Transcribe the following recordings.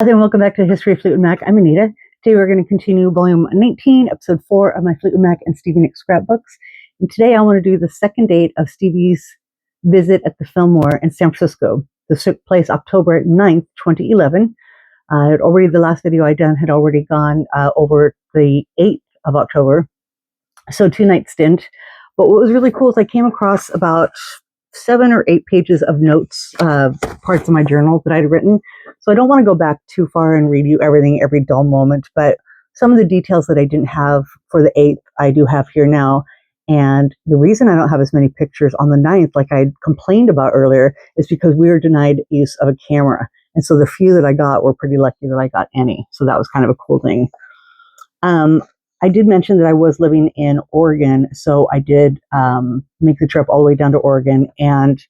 Hi, and welcome back to the History of Fleetwood Mac. I'm Anita. Today we're going to continue Volume 19, Episode 4 of my Fleetwood Mac and Stevie Nicks scrapbooks. And today I want to do the second date of Stevie's visit at the Fillmore in San Francisco. This took place October 9th, 2011. The last video I done had already gone over the 8th of October, so 2-night stint. But what was really cool is I came across about 7 or 8 pages of notes, parts of my journal that I'd written. So I don't want to go back too far and read you everything, every dull moment, but some of the details that I didn't have for the 8th, I do have here now. And the reason I don't have as many pictures on the 9th, like I complained about earlier, is because we were denied use of a camera. And so the few that I got were pretty lucky that I got any. So that was kind of a cool thing. I did mention that I was living in Oregon, so I did make the trip all the way down to Oregon, and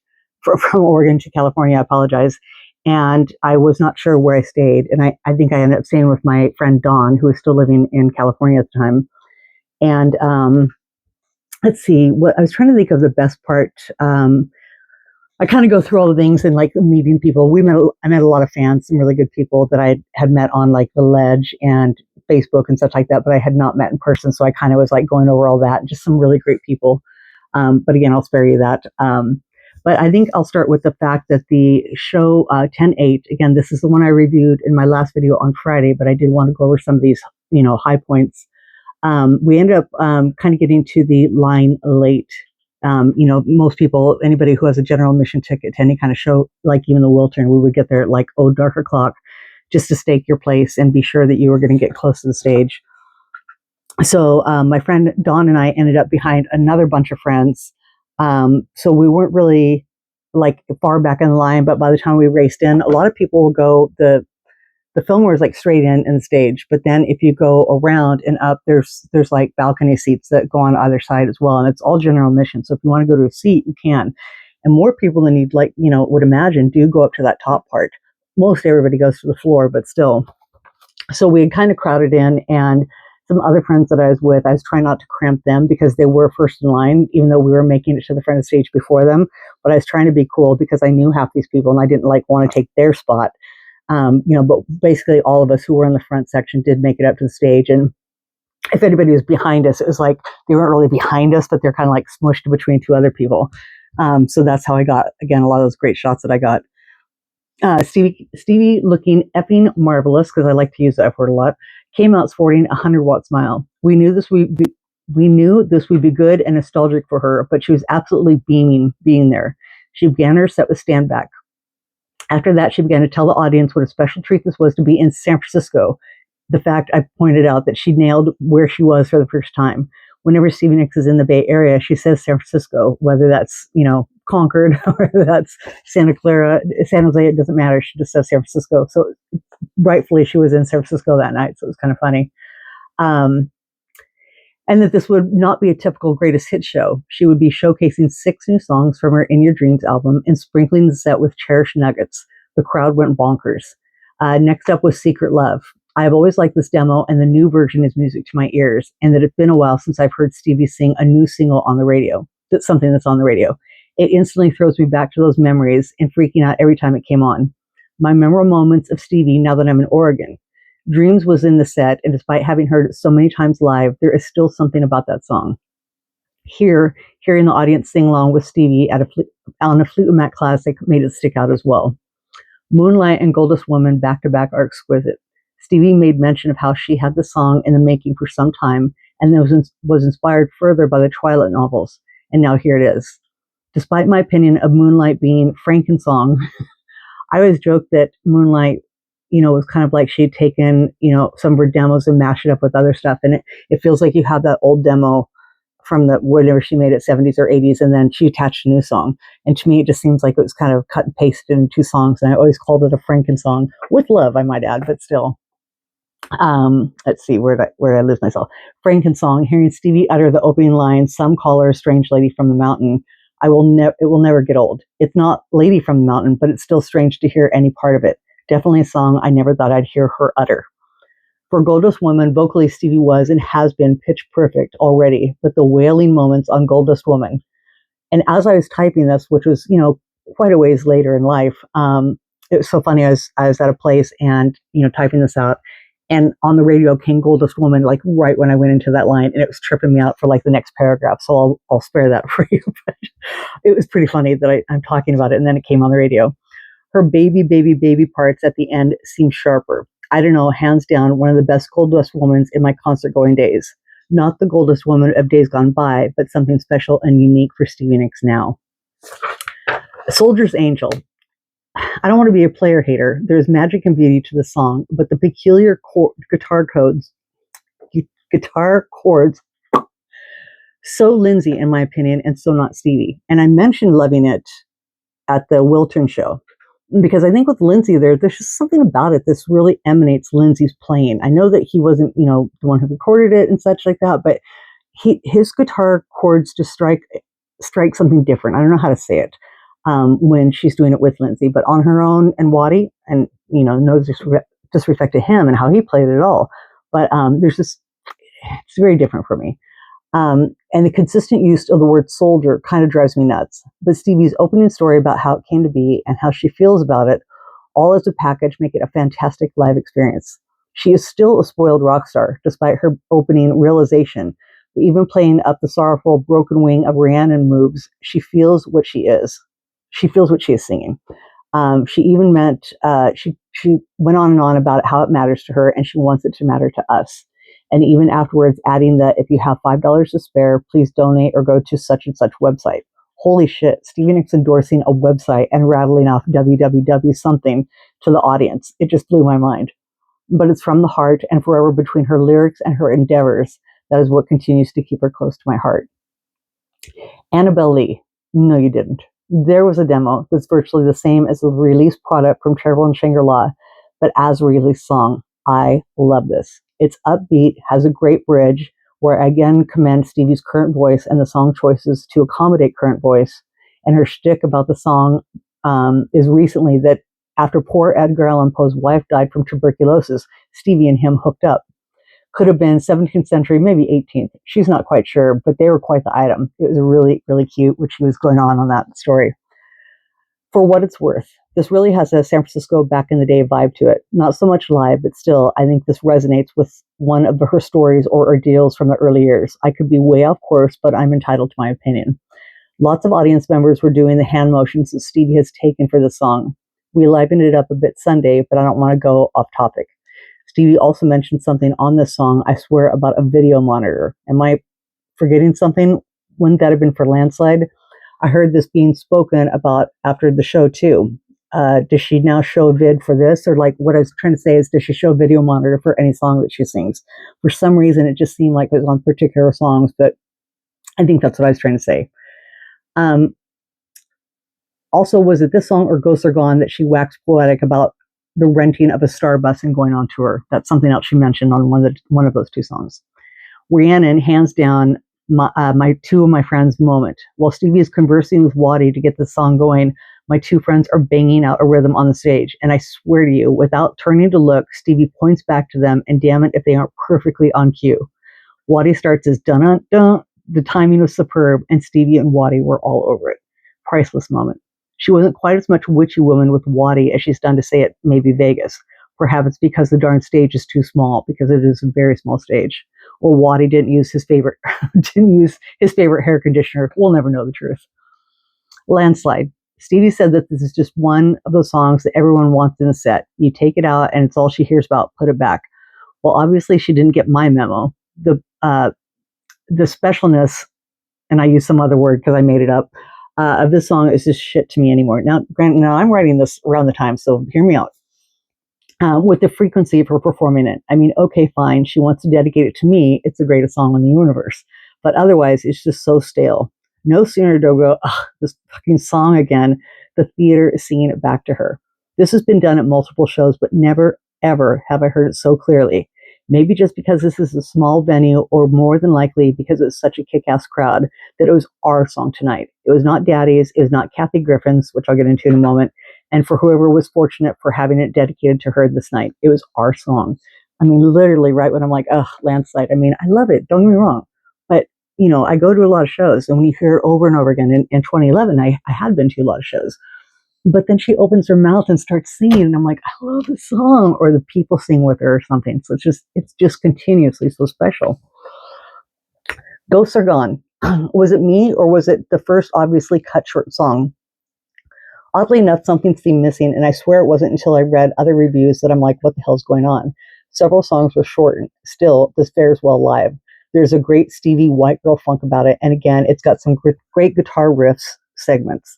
from Oregon to California, I apologize. And I was not sure where I stayed, and I think I ended up staying with my friend Dawn, who was still living in California at the time. And let's see, what I was trying to think of the best part. I kind of go through all the things and like meeting people. I met a lot of fans, some really good people that I had met on like The Ledge and Facebook and stuff like that, but I had not met in person. So I kind of was like going over all that, just some really great people. But again, I'll spare you that. But I think I'll start with the fact that the show 10/8, again, this is the one I reviewed in my last video on Friday, but I did want to go over some of these, high points. We ended up kind of getting to the line late. Most people, anybody who has a general admission ticket to any kind of show, like even the Wiltern, we would get there at like, dark o'clock, just to stake your place and be sure that you were going to get close to the stage. So my friend Dawn and I ended up behind another bunch of friends. So we weren't really like far back in the line, but by the time we raced in, a lot of people will go, the Fillmore is like straight in the stage, but then if you go around and up, there's like balcony seats that go on either side as well, and it's all general admission. So if you want to go to a seat, you can. And more people than you'd like, would imagine, do go up to that top part. Most everybody goes to the floor, but still. So we had kind of crowded in, and some other friends that I was with, I was trying not to cramp them because they were first in line, even though we were making it to the front of the stage before them. But I was trying to be cool because I knew half these people and I didn't like want to take their spot. But basically all of us who were in the front section did make it up to the stage. And if anybody was behind us, it was like they weren't really behind us, but they're kind of like smushed between two other people. So that's how I got, again, a lot of those great shots that I got. Stevie looking effing marvelous, because I like to use that F word a lot, came out sporting a 100-watt smile. We knew this would be good and nostalgic for her, but she was absolutely beaming being there. She began her set with Stand Back. After that, she began to tell the audience what a special treat this was to be in San Francisco. The fact I pointed out that she nailed where she was for the first time. Whenever Stevie Nicks is in the Bay Area, she says San Francisco, whether that's, Concord or whether that's Santa Clara, San Jose, it doesn't matter. She just says San Francisco. So rightfully, she was in San Francisco that night. So it was kind of funny. And that this would not be a typical greatest hit show. She would be showcasing 6 new songs from her In Your Dreams album and sprinkling the set with cherished nuggets. The crowd went bonkers. Next up was Secret Love. I've always liked this demo, and the new version is music to my ears, and that it's been a while since I've heard Stevie sing a new single on the radio. That's something that's on the radio. It instantly throws me back to those memories and freaking out every time it came on. My memorable moments of Stevie now that I'm in Oregon. Dreams was in the set, and despite having heard it so many times live, there is still something about that song. Here, hearing the audience sing along with Stevie on a Fleetwood Mac classic made it stick out as well. Moonlight and Goldust Woman back-to-back are exquisite. Stevie made mention of how she had the song in the making for some time, and was inspired further by the Twilight novels, and now here it is. Despite my opinion of Moonlight being Frankensong, I always joke that Moonlight, was kind of like she'd taken, some of her demos and mashed it up with other stuff. And it feels like you have that old demo from whenever she made it, 70s or 80s, and then she attached a new song. And to me, it just seems like it was kind of cut and pasted into 2 songs. And I always called it a Frankensong, with love, I might add, but still. Let's see, where did I lose myself? Frankensong, hearing Stevie utter the opening line, "Some call her a strange lady from the mountain." It will never get old. It's not Lady from the Mountain, but it's still strange to hear any part of it. Definitely a song I never thought I'd hear her utter. For Goldust Woman, vocally Stevie was and has been pitch perfect already, but the wailing moments on Goldust Woman. And as I was typing this, which was, quite a ways later in life, it was so funny. I was at a place and, typing this out, and on the radio came Goldust Woman, like right when I went into that line, and it was tripping me out for like the next paragraph. So I'll spare that for you. But it was pretty funny that I'm talking about it, and then it came on the radio. Her baby, baby, baby parts at the end seem sharper. I don't know, hands down, one of the best Goldust Womans in my concert going days. Not the Goldust Woman of days gone by, but something special and unique for Stevie Nicks now. Soldier's Angel. I don't want to be a player hater. There's magic and beauty to the song, but the peculiar guitar chords, so Lindsay in my opinion, and so not Stevie. And I mentioned loving it at the Wilton show, because I think with Lindsay there's just something about it this really emanates Lindsay's playing. I know that he wasn't, the one who recorded it and such like that, but his guitar chords just strike something different. I don't know how to say it when she's doing it with Lindsay, but on her own and Waddy, and no disrespect to him and how he played it at all, but it's very different for me. And the consistent use of the word soldier kind of drives me nuts. But Stevie's opening story about how it came to be and how she feels about it, all as a package, make it a fantastic live experience. She is still a spoiled rock star, despite her opening realization. But even playing up the sorrowful broken wing of Rhiannon moves, she feels what she is. She feels what she is singing. She even she went on and on about how it matters to her, and she wants it to matter to us. And even afterwards, adding that if you have $5 to spare, please donate or go to such and such website. Holy shit, Stevie Nicks endorsing a website and rattling off www something to the audience. It just blew my mind. But it's from the heart and forever between her lyrics and her endeavors. That is what continues to keep her close to my heart. Annabelle Lee. No, you didn't. There was a demo that's virtually the same as the released product from Travel and Shangri-La, but as a released song. I love this. It's upbeat, has a great bridge, where I again commend Stevie's current voice and the song choices to accommodate current voice. And her shtick about the song is recently that after poor Edgar Allan Poe's wife died from tuberculosis, Stevie and him hooked up. Could have been 17th century, maybe 18th. She's not quite sure, but they were quite the item. It was really, really cute, which was going on that story. For what it's worth, this really has a San Francisco back in the day vibe to it. Not so much live, but still, I think this resonates with one of her stories or ordeals from the early years. I could be way off course, but I'm entitled to my opinion. Lots of audience members were doing the hand motions that Stevie has taken for the song. We livened it up a bit Sunday, but I don't want to go off topic. Stevie also mentioned something on this song, I swear, about a video monitor. Am I forgetting something? Wouldn't that have been for Landslide? I heard this being spoken about after the show too. Does she now show a vid for this? Or like what I was trying to say is, does she show a video monitor for any song that she sings? For some reason, it just seemed like it was on particular songs, but I think that's what I was trying to say. Also, was it this song or Ghosts Are Gone that she waxed poetic about the renting of a star bus and going on tour? That's something else she mentioned on one of those two songs. Rhiannon, hands down, my two of my friends moment. While Stevie is conversing with Waddy to get the song going, my two friends are banging out a rhythm on the stage. And I swear to you, without turning to look, Stevie points back to them, and damn it if they aren't perfectly on cue. Waddy starts as dun-dun-dun. The timing was superb, and Stevie and Waddy were all over it. Priceless moment. She wasn't quite as much witchy woman with Waddy as she's done to say it maybe Vegas. Perhaps it's because the darn stage is too small, because it is a very small stage. Or Waddy didn't use his favorite hair conditioner. We'll never know the truth. Landslide. Stevie said that this is just one of those songs that everyone wants in a set. You take it out and it's all she hears about, put it back. Well, obviously she didn't get my memo. The specialness, and I use some other word because I made it up, of this song is just shit to me anymore. Now, granted, I'm writing this around the time, so hear me out. With the frequency of her performing it. I mean, okay, fine. She wants to dedicate it to me. It's the greatest song in the universe. But otherwise, it's just so stale. No sooner do I go, this fucking song again. The theater is singing it back to her. This has been done at multiple shows, but never, ever have I heard it so clearly. Maybe just because this is a small venue, or more than likely because it's such a kick-ass crowd, that it was our song tonight. It was not Daddy's. It was not Kathy Griffin's, which I'll get into in a moment. And for whoever was fortunate for having it dedicated to her this night, it was our song. I mean, literally right when I'm like, Landslide. I mean, I love it. Don't get me wrong. But, I go to a lot of shows, and when you hear it over and over again, in 2011, I had been to a lot of shows. But then she opens her mouth and starts singing, and I'm like, I love this song. Or the people sing with her or something. So it's just continuously so special. Ghosts Are Gone. Was it me, or was it the first obviously cut short song? Oddly enough, something seemed missing, and I swear it wasn't until I read other reviews that I'm like, what the hell's going on? Several songs were shortened. Still, this fares well live. There's a great Stevie white girl funk about it, and again, it's got some great guitar riffs segments.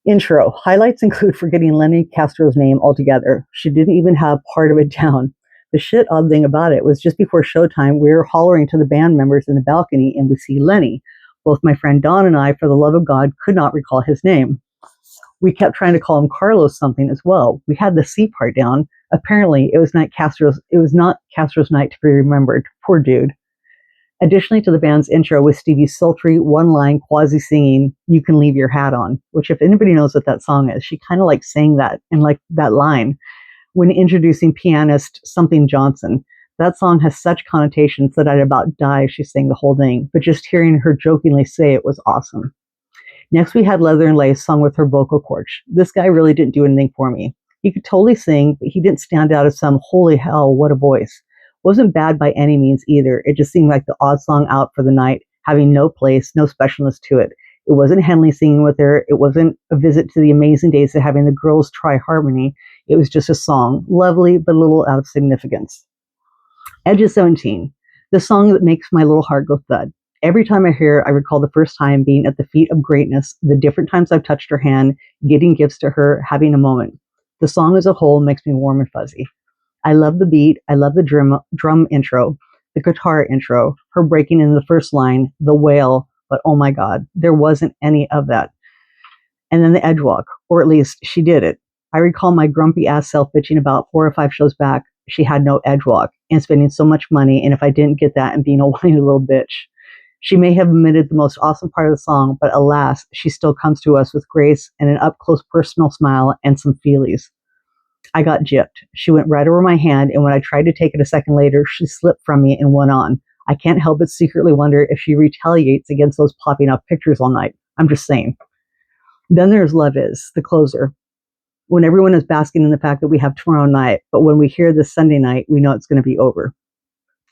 Intro. Highlights include forgetting Lenny Castro's name altogether. She didn't even have part of it down. The shit odd thing about it was just before showtime, we were hollering to the band members in the balcony, and we see Lenny. Both my friend Don and I, for the love of God, could not recall his name. We kept trying to call him Carlos something as well. We had the C part down. Apparently, it was not Castro's night to be remembered. Poor dude. Additionally to the band's intro was Stevie's sultry one-line quasi-singing "You Can Leave Your Hat On," which, if anybody knows what that song is, she kind of like sang that and like that line when introducing pianist something Johnson. That song has such connotations that I'd about die if she sang the whole thing, but just hearing her jokingly say it was awesome. Next, we had Leather and Lace sung with her vocal coach. This guy really didn't do anything for me. He could totally sing, but he didn't stand out as some holy hell, what a voice. Wasn't bad by any means either. It just seemed like the odd song out for the night, having no place, no specialness to it. It wasn't Henley singing with her. It wasn't a visit to the amazing days of having the girls try harmony. It was just a song, lovely, but a little out of significance. Edge of 17, the song that makes my little heart go thud. Every time I hear it, I recall the first time being at the feet of greatness, the different times I've touched her hand, getting gifts to her, having a moment. The song as a whole makes me warm and fuzzy. I love the beat. I love the drum intro, the guitar intro, her breaking in the first line, the wail, but oh my God, there wasn't any of that. And then the edge walk, or at least she did it. I recall my grumpy ass self bitching about 4 or 5 shows back. She had no edge walk and spending so much money, and if I didn't get that and being a whiny little bitch. She may have omitted the most awesome part of the song, but alas, she still comes to us with grace and an up-close personal smile and some feelies. I got gypped. She went right over my hand, and when I tried to take it a second later, she slipped from me and went on. I can't help but secretly wonder if she retaliates against those popping up pictures all night. I'm just saying. Then there's Love Is, the closer. When everyone is basking in the fact that we have tomorrow night, but when we hear this Sunday night, we know it's going to be over.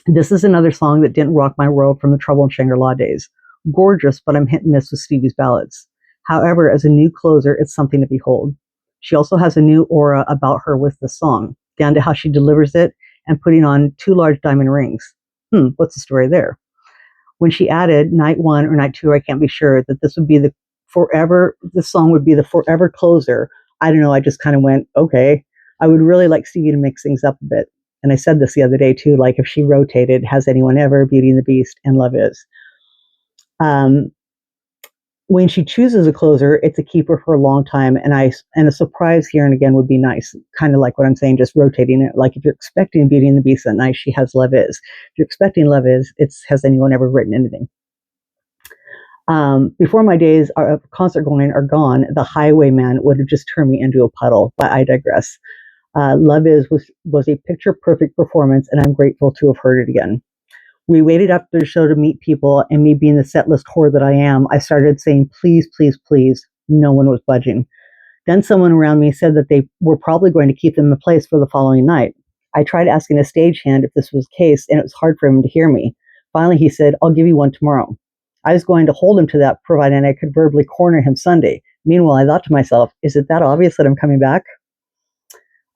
This is another song that didn't rock my world from the Trouble in Shangri-La days. Gorgeous, but I'm hit and miss with Stevie's ballads. However, as a new closer, it's something to behold. She also has a new aura about her with the song, down to how she delivers it and putting on 2 large diamond rings. What's the story there? When she added night 1 or night 2, I can't be sure, that this song would be the forever closer. I don't know, I just kind of went, okay. I would really like Stevie to mix things up a bit. And I said this the other day too, like if she rotated, Has Anyone Ever, Beauty and the Beast, and Love Is. When she chooses a closer, it's a keeper for a long time, and a surprise here and again would be nice. Kind of like what I'm saying, just rotating it. Like if you're expecting Beauty and the Beast that night, she has Love Is. If you're expecting Love Is, it's Has Anyone Ever Written Anything? Before my days of concert going are gone, the Highwayman would have just turned me into a puddle, but I digress. Love Is was a picture-perfect performance, and I'm grateful to have heard it again. We waited after the show to meet people, and me being the set list whore that I am, I started saying, please, please, please. No one was budging. Then someone around me said that they were probably going to keep them in place for the following night. I tried asking a stagehand if this was the case, and it was hard for him to hear me. Finally, he said, I'll give you one tomorrow. I was going to hold him to that, providing I could verbally corner him Sunday. Meanwhile, I thought to myself, is it that obvious that I'm coming back?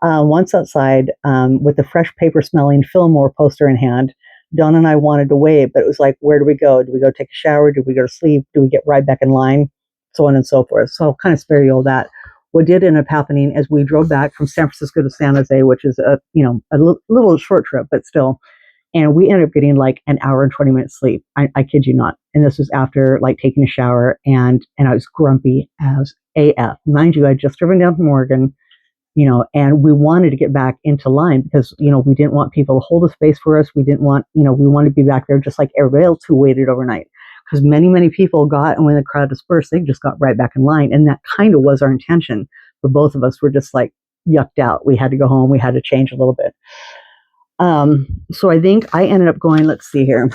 Once outside, with the fresh paper-smelling Fillmore poster in hand, Don and I wanted to wait, but it was like, where do we go? Do we go take a shower? Do we go to sleep? Do we get right back in line? So on and so forth. So I'll kind of spare you all that. What did end up happening as we drove back from San Francisco to San Jose, which is a little short trip, but still, and we ended up getting like an hour and 20 minutes sleep. I kid you not. And this was after like taking a shower, and I was grumpy as AF. Mind you, I'd just driven down from Oregon, and we wanted to get back into line because, we didn't want people to hold a space for us. We didn't want, we wanted to be back there just like everybody else who waited overnight. Because many, many people got, and when the crowd dispersed, they just got right back in line. And that kind of was our intention. But both of us were just like yucked out. We had to go home. We had to change a little bit. So I think I ended up going, let's see here.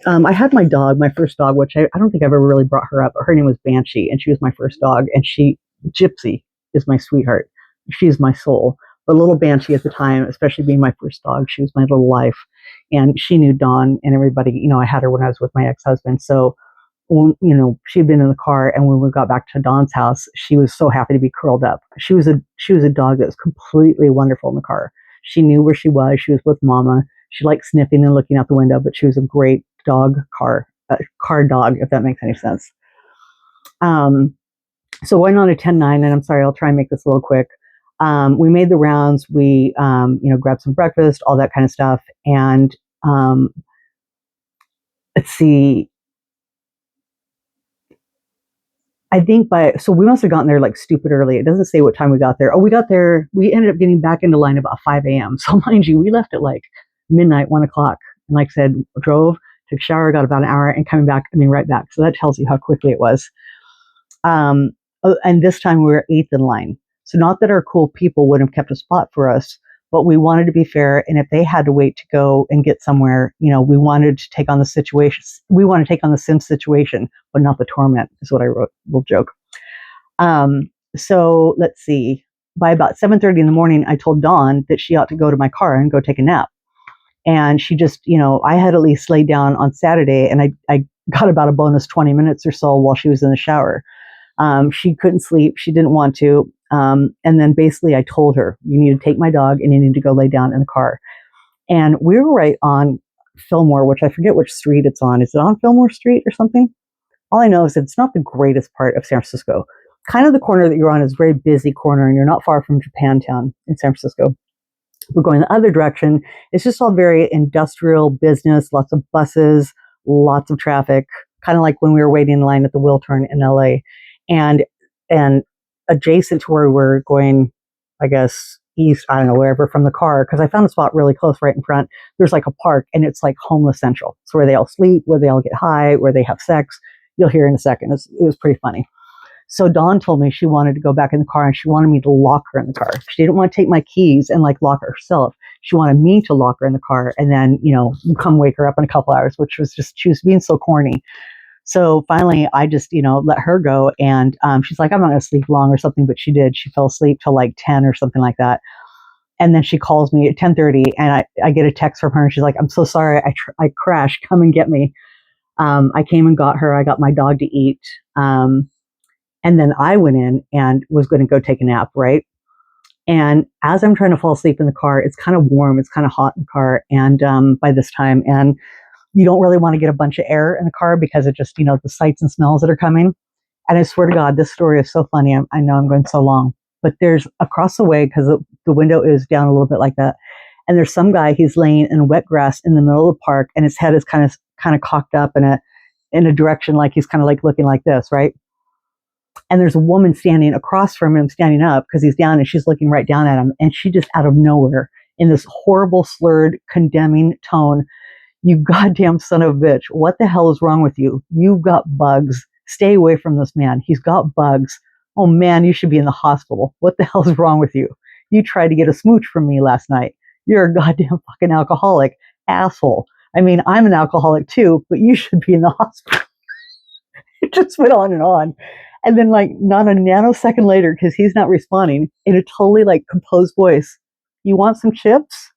I had my dog, my first dog, which I don't think I've ever really brought her up, but her name was Banshee, and she was my first dog. And she Gypsy is my sweetheart. She's my soul. But little Banshee at the time, especially being my first dog, she was my little life. And she knew Dawn and everybody. I had her when I was with my ex-husband. So, she'd been in the car, and when we got back to Dawn's house, she was so happy to be curled up. She was a dog that was completely wonderful in the car. She knew where she was. She was with Mama. She liked sniffing and looking out the window, but she was a great car dog, if that makes any sense. So went on a 10-9, and I'm sorry, I'll try and make this a little quick. We made the rounds. We, grabbed some breakfast, all that kind of stuff. And let's see. I think so we must have gotten there like stupid early. It doesn't say what time we got there. Oh, we ended up getting back into line about 5 a.m. So mind you, we left at like midnight, 1 o'clock. And like I said, drove, took a shower, got about an hour, and coming back, right back. So that tells you how quickly it was. And this time we were 8th in line. So not that our cool people wouldn't have kept a spot for us, but we wanted to be fair. And if they had to wait to go and get somewhere, we wanted to take on the situation. We want to take on the sim situation, but not the torment, is what I wrote. Little joke. So let's see. By about 7:30 in the morning, I told Dawn that she ought to go to my car and go take a nap. And she just, I had at least laid down on Saturday, and I got about a bonus 20 minutes or so while she was in the shower. She couldn't sleep. She didn't want to. And then basically I told her, you need to take my dog and you need to go lay down in the car. And we were right on Fillmore, which I forget which street it's on. Is it on Fillmore Street or something? All I know is it's not the greatest part of San Francisco. Kind of the corner that you're on is a very busy corner, and you're not far from Japantown in San Francisco. We're going the other direction. It's just all very industrial business, lots of buses, lots of traffic, kind of like when we were waiting in line at the Wheel Turn in LA. And adjacent to where we're going, I guess, east, I don't know, wherever from the car, because I found a spot really close right in front. There's like a park, and it's like homeless central. It's where they all sleep, where they all get high, where they have sex. You'll hear in a second. It was pretty funny. So Dawn told me she wanted to go back in the car, and she wanted me to lock her in the car. She didn't want to take my keys and like lock her herself. She wanted me to lock her in the car and then, come wake her up in a couple hours, which was just, she was being so corny. So finally, I just, let her go. And she's like, I'm not going to sleep long or something. But she did. She fell asleep till like 10 or something like that. And then she calls me at 10:30, and I get a text from her. And she's like, I'm so sorry. I crashed. Come and get me. I came and got her. I got my dog to eat. And then I went in and was going to go take a nap, right? And as I'm trying to fall asleep in the car, it's kind of warm. It's kind of hot in the car. And by this time, and you don't really want to get a bunch of air in the car because of just, the sights and smells that are coming. And I swear to God, this story is so funny. I know I'm going so long, but there's across the way, because the window is down a little bit like that. And there's some guy, he's laying in wet grass in the middle of the park, and his head is kind of cocked up in a direction, like he's kind of like looking like this, right? And there's a woman standing across from him, standing up because he's down, and she's looking right down at him. And she just out of nowhere, in this horrible, slurred, condemning tone, you goddamn son of a bitch, what the hell is wrong with you? You've got bugs. Stay away from this man. He's got bugs. Oh man, you should be in the hospital. What the hell is wrong with you? You tried to get a smooch from me last night. You're a goddamn fucking alcoholic, asshole. I mean, I'm an alcoholic too, but you should be in the hospital. It just went on and on. And then like not a nanosecond later, because he's not responding, in a totally like composed voice, you want some chips?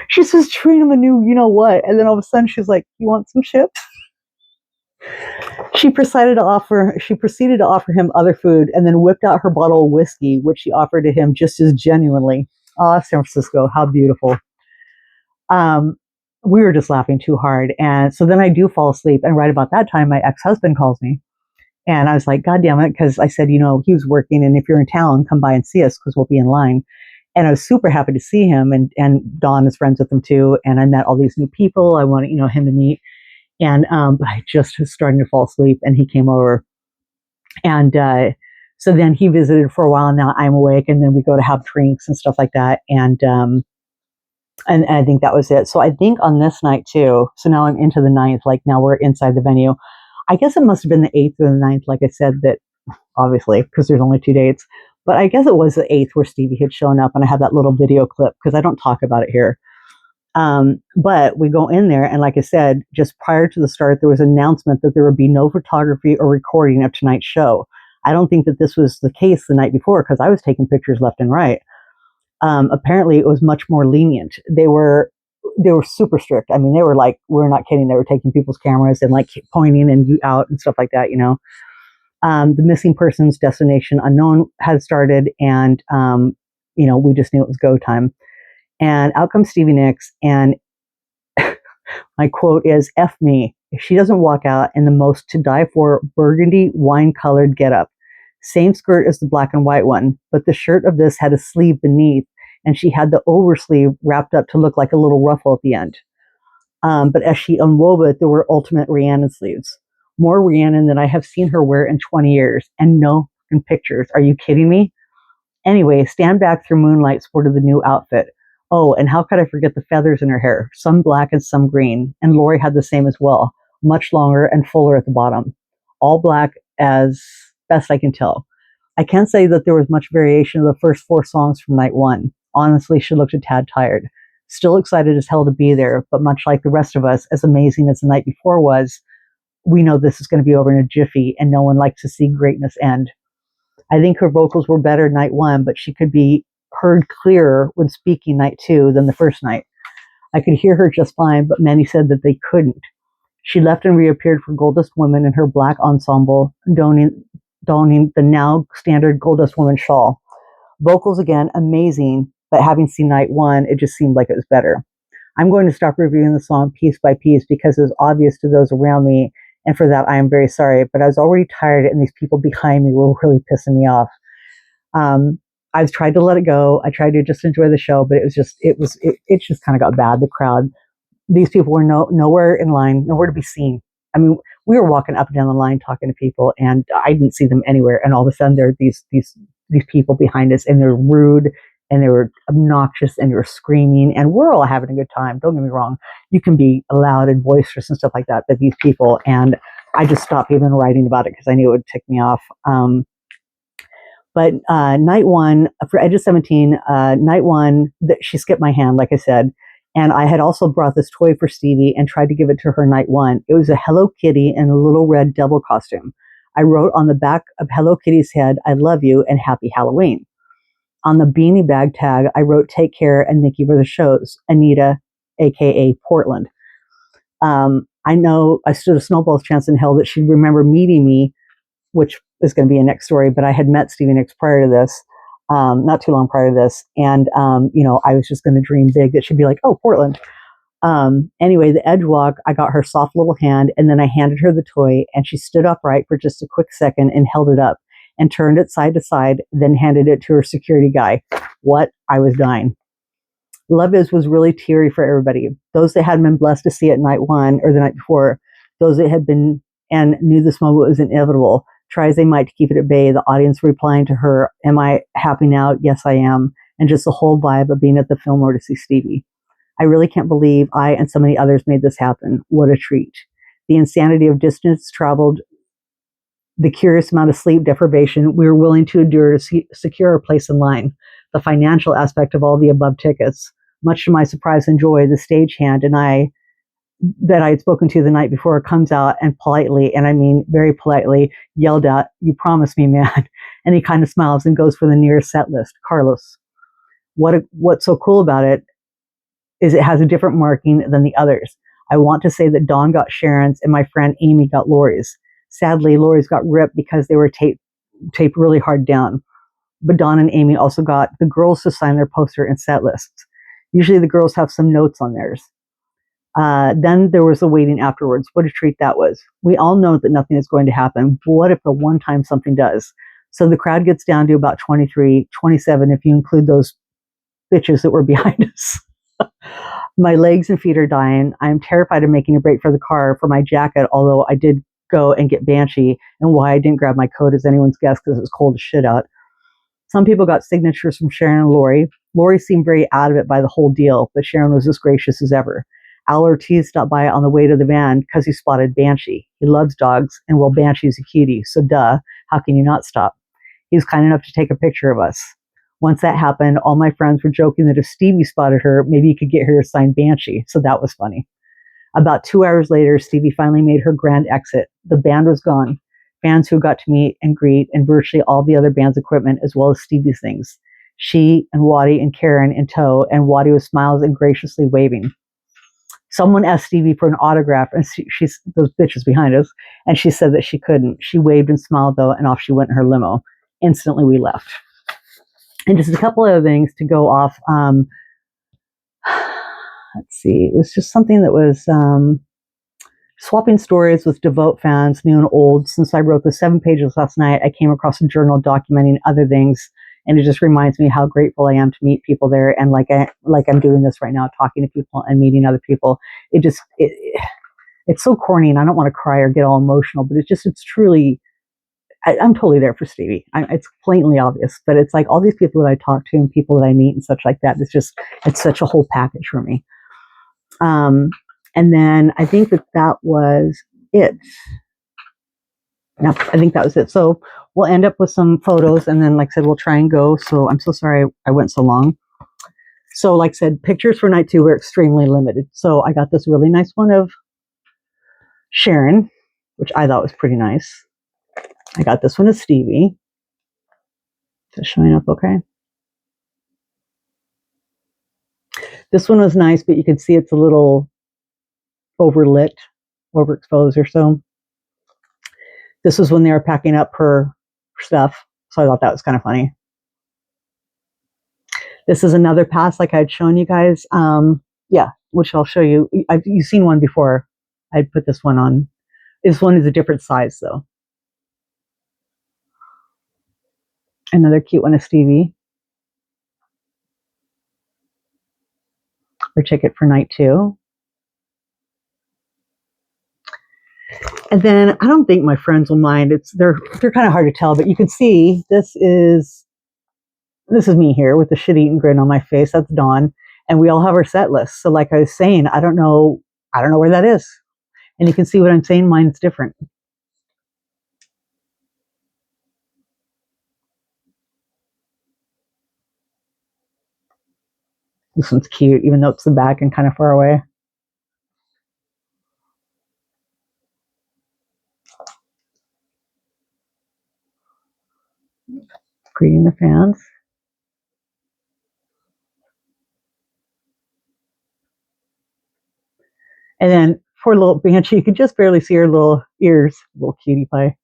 She says, treat him a new, you know what? And then all of a sudden she's like, you want some chips? She proceeded to offer him other food, and then whipped out her bottle of whiskey, which she offered to him just as genuinely. Ah, San Francisco, how beautiful. We were just laughing too hard. And so then I do fall asleep. And right about that time, my ex-husband calls me. And I was like, God damn it. Because I said, he was working. And if you're in town, come by and see us because we'll be in line. And I was super happy to see him. And Dawn is friends with him too. And I met all these new people I wanted, him to meet. And I just was starting to fall asleep. And he came over. And so then he visited for a while. And now I'm awake. And then we go to have drinks and stuff like that. And I think that was it. So I think on this night too, so now I'm into the 9th, like now we're inside the venue. I guess it must have been the 8th or the 9th, like I said, that obviously, because there's only 2 dates. But I guess it was the 8th where Stevie had shown up, and I have that little video clip because I don't talk about it here. But we go in there, and like I said, just prior to the start, there was an announcement that there would be no photography or recording of tonight's show. I don't think that this was the case the night before because I was taking pictures left and right. Apparently, it was much more lenient. They were super strict. I mean, they were like, we're not kidding. They were taking people's cameras and like pointing and you out and stuff like that. The missing persons destination unknown had started, and we just knew it was go time. And out comes Stevie Nicks, and my quote is, "F me if she doesn't walk out in the most to die for burgundy wine-colored getup. Same skirt as the black and white one, but the shirt of this had a sleeve beneath, and she had the oversleeve wrapped up to look like a little ruffle at the end. But as she unwove it, there were ultimate Rhiannon sleeves. More Rhiannon than I have seen her wear in 20 years, and no in pictures. Are you kidding me? Anyway, Stand Back Through Moonlight sported the new outfit. Oh, and how could I forget the feathers in her hair? Some black and some green. And Lori had the same as well, much longer and fuller at the bottom. All black as best I can tell. I can't say that there was much variation of the first 4 songs from night one. Honestly, she looked a tad tired. Still excited as hell to be there, but much like the rest of us, as amazing as the night before was, we know this is going to be over in a jiffy, and no one likes to see greatness end. I think her vocals were better night one, but she could be heard clearer when speaking night 2 than the first night. I could hear her just fine, but many said that they couldn't. She left and reappeared for Goldust Woman in her black ensemble, donning the now standard Goldust Woman shawl. Vocals again, amazing, but having seen night 1, it just seemed like it was better. I'm going to stop reviewing the song piece by piece because it was obvious to those around me, and for that I am very sorry, but I was already tired and these people behind me were really pissing me off. I've tried to let it go. I tried to just enjoy the show, but it just kind of got bad. The crowd, these people were nowhere in line, nowhere to be seen. I mean, we were walking up and down the line talking to people, and I didn't see them anywhere. And all of a sudden, there are these people behind us, and they're rude, and they were obnoxious, and they were screaming, and we're all having a good time. Don't get me wrong. You can be loud and boisterous and stuff like that, but these people, and I just stopped even writing about it because I knew it would tick me off. But night 1 for Edge of 17, night 1, she skipped my hand, like I said. And I had also brought this toy for Stevie and tried to give it to her night 1. It was a Hello Kitty in a little red devil costume. I wrote on the back of Hello Kitty's head, "I love you" and "Happy Halloween." On the beanie bag tag, I wrote "Take care" and "Nikki for the shows." Anita, aka Portland. I know I stood a snowball's chance in hell that she'd remember meeting me, which is going to be a next story, but I had met Stevie Nicks prior to this, not too long prior to this. And, I was just going to dream big that she'd be like, "Oh, Portland." Anyway, the edge walk, I got her soft little hand, and then I handed her the toy, and she stood upright for just a quick second and held it up and turned it side to side, then handed it to her security guy. What? I was dying. Love Is was really teary for everybody. Those that hadn't been blessed to see it night 1 or the night before, those that had been and knew this moment was inevitable, try as they might to keep it at bay, the audience replying to her, "Am I happy now? Yes, I am." And just the whole vibe of being at the Fillmore to see Stevie. I really can't believe I and so many others made this happen. What a treat. The insanity of distance traveled, the curious amount of sleep deprivation we were willing to endure to secure a place in line, the financial aspect of all the above tickets. Much to my surprise and joy, the stagehand and I that I had spoken to the night before comes out and politely, and I mean very politely, yelled out, "You promised me, man." And he kind of smiles and goes for the nearest set list, Carlos. What's so cool about it is it has a different marking than the others. I want to say that Dawn got Sharon's and my friend Amy got Lori's. Sadly, Lori's got ripped because they were taped really hard down. But Dawn and Amy also got the girls to sign their poster and set lists. Usually the girls have some notes on theirs. Then there was the waiting afterwards. What a treat that was. We all know that nothing is going to happen. But what if the one time something does? So the crowd gets down to about 23, 27 if you include those bitches that were behind us. My legs and feet are dying. I am terrified of making a break for the car for my jacket, although I did go and get Banshee, and why I didn't grab my coat is anyone's guess because it was cold as shit out. Some people got signatures from Sharon and Lori. Lori seemed very out of it by the whole deal, but Sharon was as gracious as ever. Al Ortiz stopped by on the way to the van because he spotted Banshee. He loves dogs, and well, Banshee's a cutie, so duh, how can you not stop? He was kind enough to take a picture of us. Once that happened, all my friends were joking that if Stevie spotted her, maybe you could get her to sign Banshee. So that was funny. About 2 hours later, Stevie finally made her grand exit. The band was gone. Fans who got to meet and greet, and virtually all the other band's equipment, as well as Stevie's things. She and Waddy and Karen in tow, and Waddy with smiles and graciously waving. Someone asked Stevie for an autograph, and she's those bitches behind us, and she said that she couldn't. She waved and smiled, though, and off she went in her limo. Instantly, we left. And just a couple of other things to go off. Let's see. It was just something that was swapping stories with devout fans, new and old. Since I wrote the 7 pages last night, I came across a journal documenting other things, and it just reminds me how grateful I am to meet people there. And like I'm doing this right now, talking to people and meeting other people. It's so corny, and I don't want to cry or get all emotional, but it's truly. I'm totally there for Stevie. It's blatantly obvious, but it's like all these people that I talk to and people that I meet and such like that. It's such a whole package for me. And then I think that was it. No, I think that was it. So we'll end up with some photos, and then, like I said, we'll try and go. So I'm so sorry I went so long. So, like I said, pictures for night 2 were extremely limited. So I got this really nice one of Sharon, which I thought was pretty nice. I got this one of Stevie. Is it showing up okay? This one was nice, but you can see it's a little overlit, overexposed or so. This was when they were packing up her stuff, so I thought that was kind of funny. This is another pass like I'd shown you guys. Yeah, which I'll show you. You've seen one before. I put this one on. This one is a different size, though. Another cute one of Stevie. Her ticket for night 2. And then I don't think my friends will mind. They're kind of hard to tell, but you can see this is me here with the shit-eating grin on my face. That's Dawn, and we all have our set list. So, like I was saying, I don't know where that is, and you can see what I'm saying. Mine's different. This one's cute, even though it's the back and kind of far away. Greeting the fans. And then poor little Banshee, you could just barely see her little ears, little cutie pie.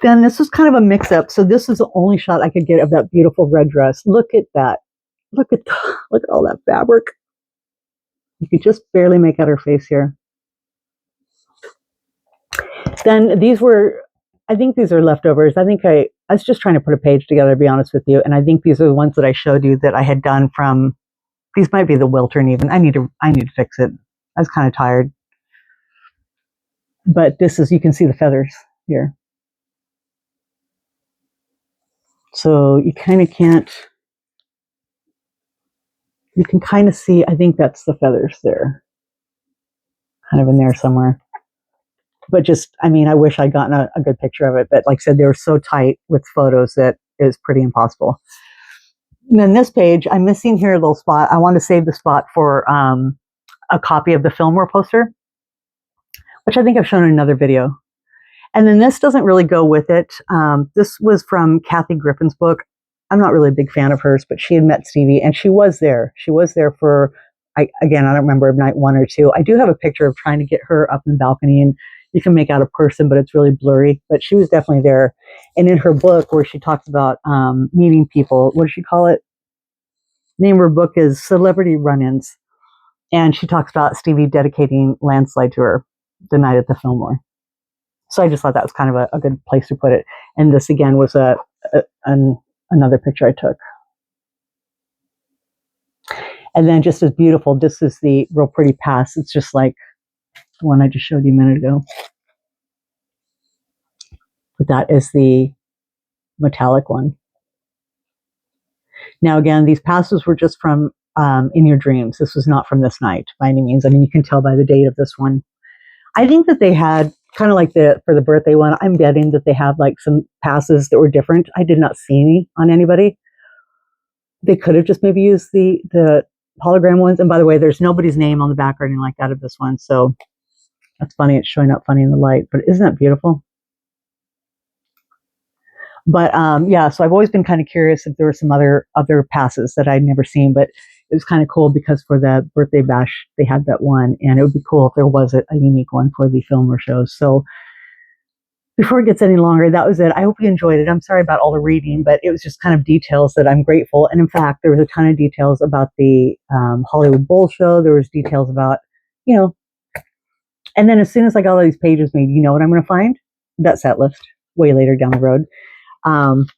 Then this was kind of a mix-up. So this is the only shot I could get of that beautiful red dress. Look at that. Look at all that fabric. You could just barely make out her face here. Then these were, I think these are leftovers. I think I was just trying to put a page together, to be honest with you. And I think these are the ones that I showed you that I had done from, these might be the Wiltern even. I need to fix it. I was kind of tired. But this is, you can see the feathers here. So you kind of can't, you can kind of see, I think that's the feathers there. Kind of in there somewhere. But just, I mean, I wish I'd gotten a good picture of it. But like I said, they were so tight with photos that it was pretty impossible. And then this page, I'm missing here a little spot. I want to save the spot for a copy of the Fillmore poster, which I think I've shown in another video. And then this doesn't really go with it. This was from Kathy Griffin's book. I'm not really a big fan of hers, but she had met Stevie, and she was there. She was there for, I don't remember night 1 or 2. I do have a picture of trying to get her up in the balcony, and you can make out a person, but it's really blurry. But she was definitely there. And in her book, where she talks about meeting people, what does she call it? The name of her book is Celebrity Run-Ins. And she talks about Stevie dedicating Landslide to her the night at the Fillmore. So I just thought that was kind of a good place to put it. And this, again, was another picture I took. And then just as beautiful, this is the real pretty pass. It's just like the one I just showed you a minute ago. But that is the metallic one. Now, again, these passes were just from In Your Dreams. This was not from this night by any means. I mean, you can tell by the date of this one. I think that they had kind of like for the birthday one, I'm betting that they have like some passes that were different. I did not see any on anybody. They could have just maybe used the hologram ones. And by the way, there's nobody's name on the back or anything like that of this one. So that's funny. It's showing up funny in the light, but isn't that beautiful? But yeah, so I've always been kind of curious if there were some other passes that I'd never seen, but it was kind of cool because for the birthday bash, they had that one, and it would be cool if there was a unique one for the Fillmore shows. So before it gets any longer, that was it. I hope you enjoyed it. I'm sorry about all the reading, but it was just kind of details that I'm grateful. And in fact, there was a ton of details about the Hollywood Bowl show. There was details about, you know, and then as soon as I got all these pages made, you know what I'm going to find? That set list way later down the road.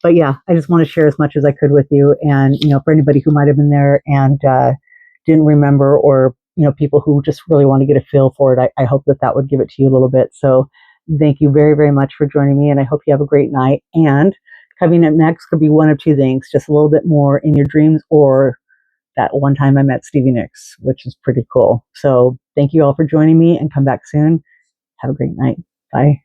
But yeah, I just want to share as much as I could with you. And, you know, for anybody who might have been there and didn't remember, or, you know, people who just really want to get a feel for it, I hope that would give it to you a little bit. So thank you very, very much for joining me. And I hope you have a great night. And coming up next could be one of two things, just a little bit more in your dreams, or that one time I met Stevie Nicks, which is pretty cool. So thank you all for joining me, and come back soon. Have a great night. Bye.